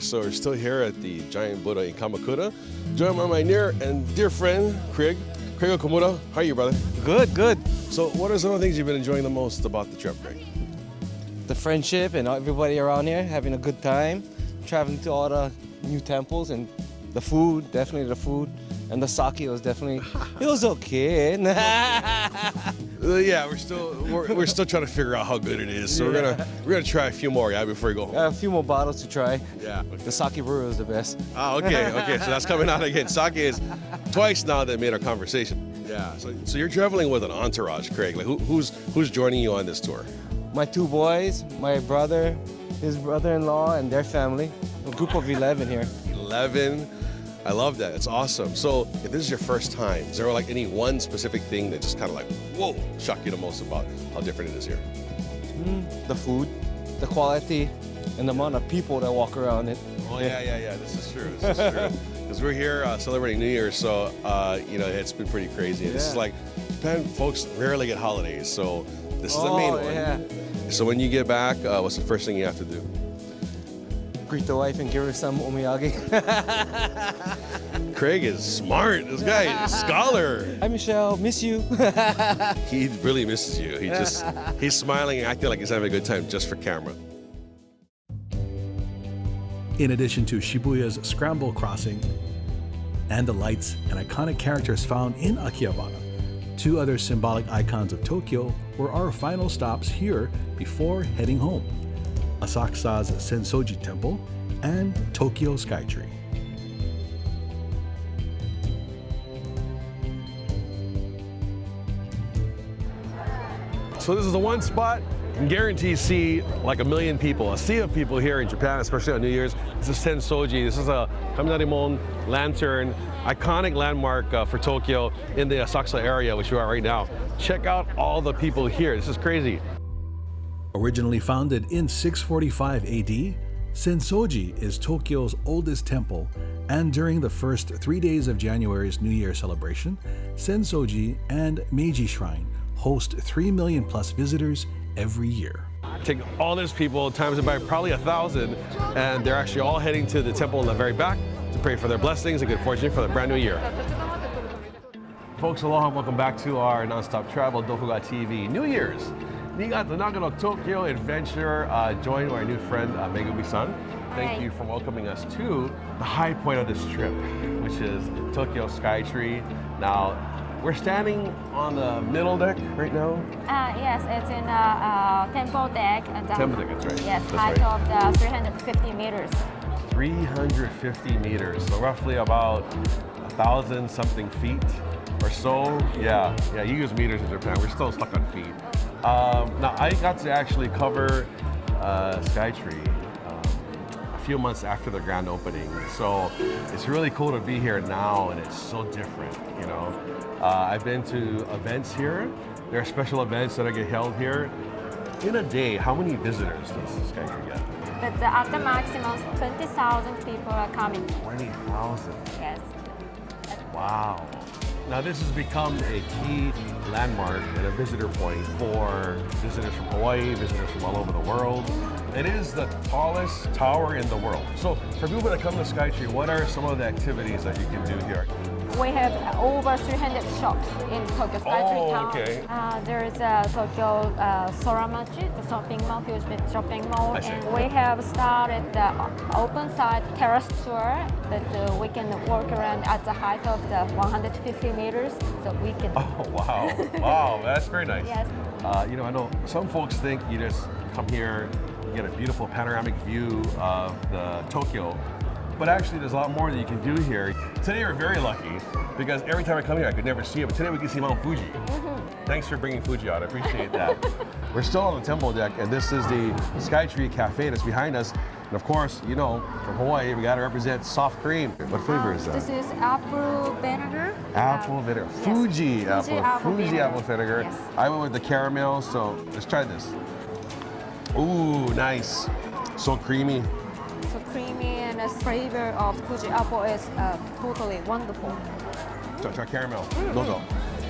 So we're still here at the giant Buddha in Kamakura, joined by my near and dear friend, Craig. Craig Okamura, how are you, brother? Good, good. So what are some of the things you've been enjoying the most about the trip, Craig? The friendship and everybody around here having a good time, traveling to all the new temples, and the food, definitely the food. And the sake was definitely, it was okay. Yeah, we're still trying to figure out how good it is. So we're gonna try a few more, before we go home. A few more bottles to try. Yeah. The sake brew is the best. Oh, okay. So that's coming out again. Sake is twice now that made our conversation. Yeah. So you're traveling with an entourage, Craig. Like who's joining you on this tour? My two boys, my brother, his brother-in-law, and their family. A group of 11 here. 11. I love that. It's awesome. So if this is your first time, is there like any one specific thing that just kind of like, whoa, shocked you the most about how different it is here? The food, the quality, and the amount of people that walk around it. Oh, yeah. This is true. Because we're here celebrating New Year's, so, it's been pretty crazy. Yeah. This is like, Japan folks rarely get holidays, so this is the main one. Yeah. So when you get back, what's the first thing you have to do? Greet the wife and give her some omiyage. Craig is smart. This guy is a scholar. Hi, Michelle. Miss you. He really misses you. He's smiling and acting like he's having a good time just for camera. In addition to Shibuya's Scramble Crossing and the lights and iconic characters found in Akihabara, two other symbolic icons of Tokyo were our final stops here before heading home: Asakusa's Sensoji Temple and Tokyo Skytree. So this is the one spot you can guarantee see like a million people, a sea of people here in Japan, especially on New Year's. This is Sensoji. This is a Kaminarimon lantern, iconic landmark for Tokyo in the Asakusa area, which we are right now. Check out all the people here. This is crazy. Originally founded in 645 AD, Sensoji is Tokyo's oldest temple, and during the first 3 days of January's New Year celebration, Sensoji and Meiji Shrine host 3 million plus visitors every year. Take all these people, times it by probably 1,000, and they're actually all heading to the temple in the very back to pray for their blessings and good fortune for the brand new year. Folks, aloha, welcome back to our nonstop travel Doko Ga TV New Year's. Niigata, Nagano, Tokyo adventure, joined by our new friend Megumi-san. Thank you for welcoming us to the high point of this trip, which is Tokyo Skytree. Now, we're standing on the middle deck right now. Yes, it's in a temple deck. Temple deck, that's right. Yes, that's height right. of the 350 meters. 350 meters, so roughly about 1,000 something feet or so. Yeah, you use meters in Japan. We're still stuck on feet. Now, I got to actually cover Skytree a few months after the grand opening, so it's really cool to be here now, and it's so different, I've been to events here. There are special events that get held here. In a day, how many visitors does Skytree get? But at the maximum, 20,000 people are coming. 20,000? Yes. Wow. Now this has become a key landmark and a visitor point for visitors from Hawaii, visitors from all over the world. It is the tallest tower in the world. So for people that come to Skytree, what are some of the activities that you can do here? We have over 300 shops in Tokyo Skytree town. Okay. There is a Tokyo Soramachi, the shopping mall, huge shopping mall, and we have started the open side terrace tour that we can walk around at the height of the 150 meters, so we can. Oh wow! Wow, that's very nice. Yes. I know some folks think you just come here, you get a beautiful panoramic view of the Tokyo. But actually, there's a lot more that you can do here. Today, we're very lucky because every time I come here, I could never see it. But today, we can see Mount Fuji. Thanks for bringing Fuji out. I appreciate that. We're still on the temple deck, and this is the Skytree Cafe that's behind us. And of course, from Hawaii, we got to represent soft cream. What flavor is that? This is apple vinegar. Apple vinegar. Yes. Fuji apple vinegar. Apple vinegar. Yes. I went with the caramel, so let's try this. Ooh, nice. So creamy. So creamy, and the flavor of Fuji apple is totally wonderful. Try caramel. Dozo.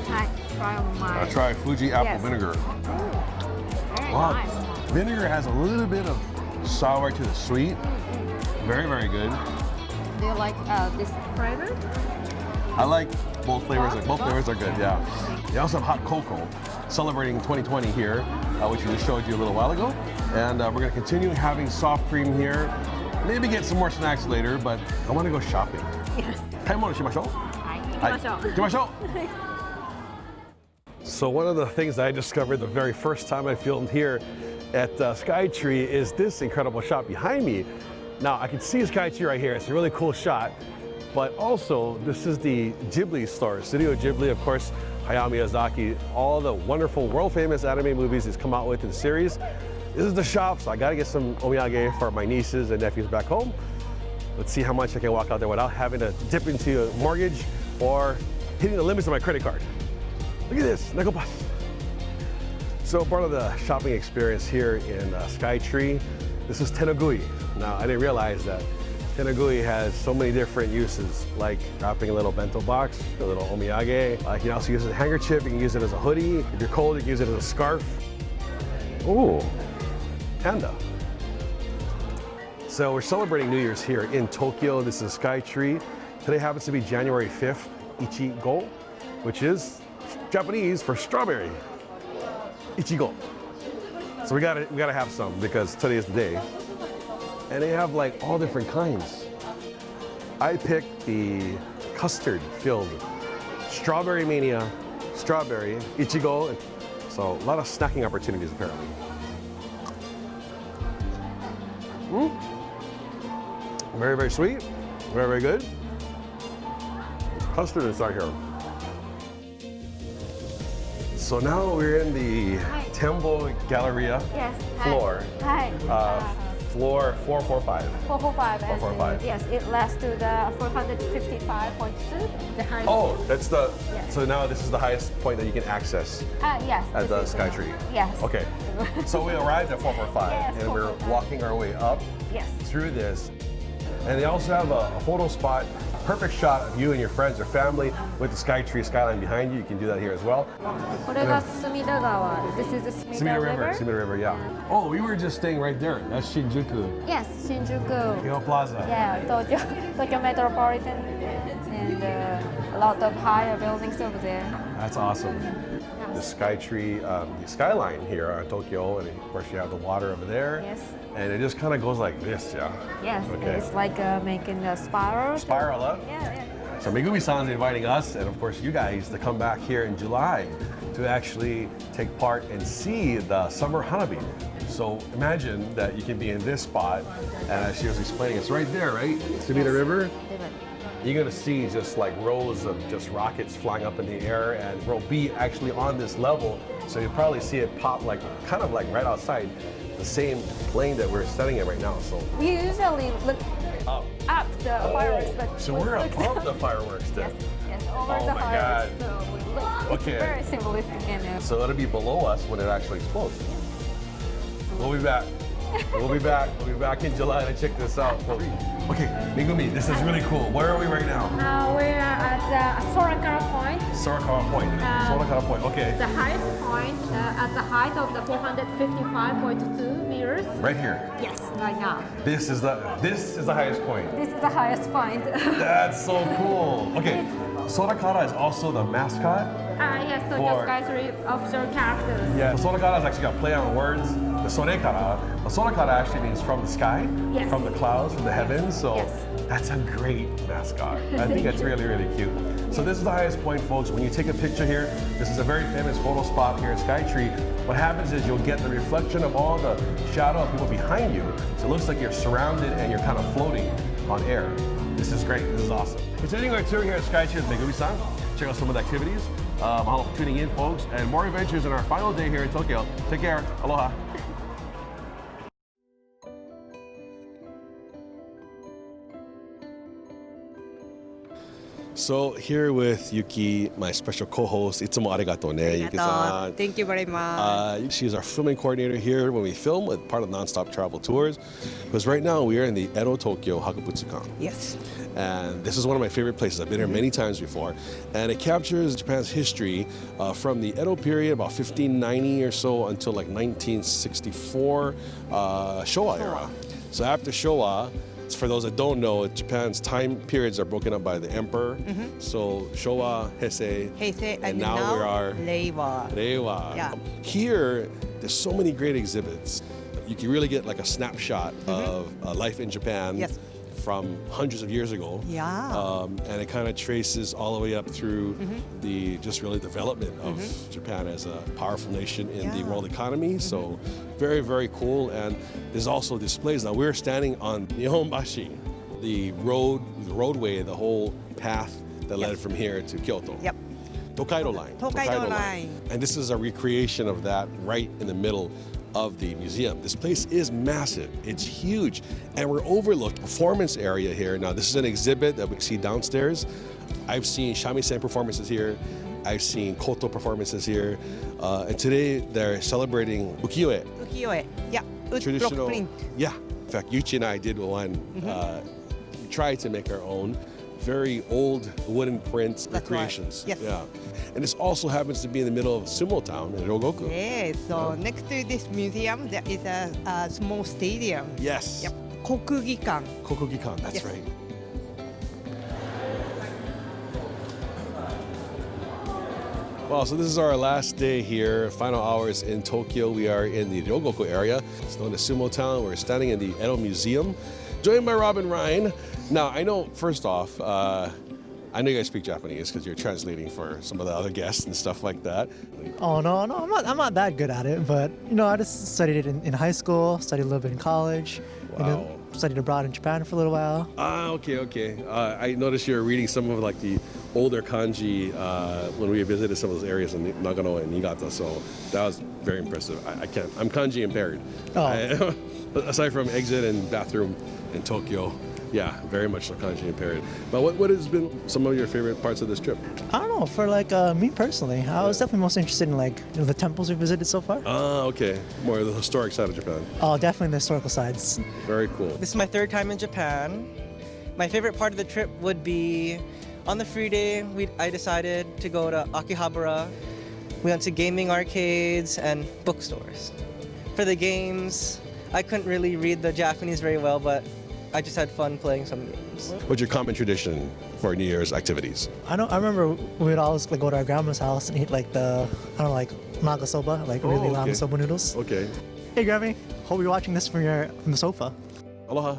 Try on mine. Try Fuji apple vinegar. Very Wow. nice. Vinegar has a little bit of sour to the sweet. Very, very good. Do you like this flavor? I like both flavors. Both flavors are good, yeah. They also have hot cocoa, celebrating 2020 here, which we just showed you a little while ago. And we're gonna continue having soft cream here. Maybe get some more snacks later, but I wanna go shopping. Yes. 買い物しましょう。行きましょう。行きましょう。So one of the things that I discovered the very first time I filmed here at Skytree is this incredible shot behind me. Now I can see Skytree right here. It's a really cool shot. But also, this is the Ghibli store. Studio Ghibli, of course, Hayao Miyazaki, all the wonderful world-famous anime movies he's come out with in the series. This is the shop, so I gotta get some omiyage for my nieces and nephews back home. Let's see how much I can walk out there without having to dip into a mortgage or hitting the limits of my credit card. Look at this, Neko Pass. So part of the shopping experience here in Skytree, this is tenogui. Now, I didn't realize that tenogui has so many different uses, like wrapping a little bento box, a little omiyage. You can also use it as a handkerchief, you can use it as a hoodie. If you're cold, you can use it as a scarf. Ooh, panda. So we're celebrating New Year's here in Tokyo. This is Skytree. Today happens to be January 5th, Ichigo, which is Japanese for strawberry. Ichigo. So we gotta have some because today is the day. And they have like all different kinds. I picked the custard-filled Strawberry Mania, strawberry, Ichigo. So a lot of snacking opportunities apparently. Very, very sweet, very, very good. Custard inside here. So now we're in the Temple Galleria floor. Hi. Floor 445. 445. 445. Yes, it lasts to the 455.2, the highest. Oh, that's the. Yes. So now this is the highest point that you can access Yes. at the Skytree. Yes. Okay. So we arrived at 445 Yes, and we're 445. walking our way up Yes. through this. And they also have a photo spot, perfect shot of you and your friends or family with the Skytree skyline behind you. You can do that here as well. これが隅田川. This is the Sumida River. Sumida River, yeah. Oh, we were just staying right there. That's Shinjuku. Yes, Shinjuku. Keio Plaza. Yeah, Tokyo Metropolitan, and a lot of higher buildings over there. That's awesome. The Skytree skyline here on Tokyo, and of course you have the water over there. Yes. And it just kind of goes like this, yeah? Yes, Okay. it's like making a spiral. Spiral up. Yeah. So Megumi-san's inviting us, and of course you guys, to come back here in July to actually take part and see the summer hanabi. So imagine that you can be in this spot, and as she was explaining, it's right there, right? Sumida River. You're gonna see just like rows of just rockets flying up in the air, and we'll be actually on this level, so you'll probably see it pop like, kind of like right outside the same plane that we're standing at right now. So We usually look up. up the fireworks, but So we're above the fireworks then. Yes, over Oh the my fireworks. God. So we look. Okay. It's very symbolistic and. So it'll be below us when it actually explodes. We'll be back. We'll be back. We'll be back in July to check this out. Okay, Megumi, this is really cool. Where are we right now? We're at the Sorakawa Point. Sorakawa Point. Sorakawa Point. Okay. The highest point at the height of the 455.2 meters. Right here. Yes, right now. This is the highest point. This is the highest point. That's so cool. Okay. Sorakara is also the mascot. Yes, Tokyo Skytree official characters. Yeah, the Sorakara is actually got play on words. The Sorekara actually means from the sky, Yes. from the clouds, from the heavens. So Yes. that's a great mascot. I think that's really, really cute. So this is the highest point, folks. When you take a picture here, this is a very famous photo spot here at Skytree. What happens is you'll get the reflection of all the shadow of people behind you. So it looks like you're surrounded and you're kind of floating on air. This is great. This is awesome. Continuing our tour here at Skytree with Megumi-san. Check out some of the activities. Mahalo for tuning in, folks. And more adventures in our final day here in Tokyo. Take care. Aloha. So here with Yuki, my special co-host. Itsumo arigato ne, Yuki-san. Thank you very much. She's our filming coordinator here when we film with part of Nonstop Travel Tours. Because right now we are in the Edo Tokyo Hakabutsukan. Yes. And this is one of my favorite places. I've been here many times before. And it captures Japan's history from the Edo period, about 1590 or so, until like 1964, Showa era. So after Showa, for those that don't know, Japan's time periods are broken up by the emperor. So Showa, Heisei, and now we are Reiwa. Yeah. Here, there's so many great exhibits. You can really get like a snapshot of life in Japan. Yes. From hundreds of years ago. Yeah. And it kind of traces all the way up through the just really development of Japan as a powerful nation in the world economy. So very, very cool. And there's also displays. Now we're standing on Nihonbashi, the roadway, the whole path that led from here to Kyoto. Yep. Tokaido line. Tokaido line. And this is a recreation of that right in the middle of the museum. This place is massive. It's huge. And we're overlooked performance area here. Now, this is an exhibit that we see downstairs. I've seen shamisen performances here. I've seen koto performances here. And today they're celebrating ukiyo-e. Ukiyo-e. Yeah. Traditional. Block print. Yeah. In fact, Yuchi and I did one. Tried to make our own. Very old wooden prints, creations. Right. Yes. Yeah. And this also happens to be in the middle of Sumo Town in Ryogoku. Yes, so next to this museum, there is a small stadium. Yes. Yep. Kokugikan. Kokugikan, that's Yes. right. Well, so this is our last day here, final hours in Tokyo. We are in the Ryogoku area. It's known as Sumo Town. We're standing in the Edo Museum, joined by Robin Ryan. Now, I know, first off, I know you guys speak Japanese because you're translating for some of the other guests and stuff like that. Oh no, I'm not that good at it, but I just studied it in high school, studied a little bit in college, Wow. studied abroad in Japan for a little while. Okay. I noticed you're reading some of like the older kanji when we visited some of those areas in Nagano and Niigata, so that was very impressive. I'm kanji impaired. Oh. Aside from exit and bathroom in Tokyo, yeah, very much so kanji impaired. But what has been some of your favorite parts of this trip? I don't know, for me personally, I was definitely most interested in the temples we visited so far. Okay. More of the historic side of Japan. Oh, definitely the historical sides. Very cool. This is my third time in Japan. My favorite part of the trip would be on the free day, I decided to go to Akihabara. We went to gaming arcades and bookstores. For the games, I couldn't really read the Japanese very well, but I just had fun playing some games. What's your common tradition for New Year's activities? I remember we would always go to our grandma's house and eat naga soba, really ramen soba noodles. Okay. Hey Grammy, hope you're watching this from the sofa. Aloha.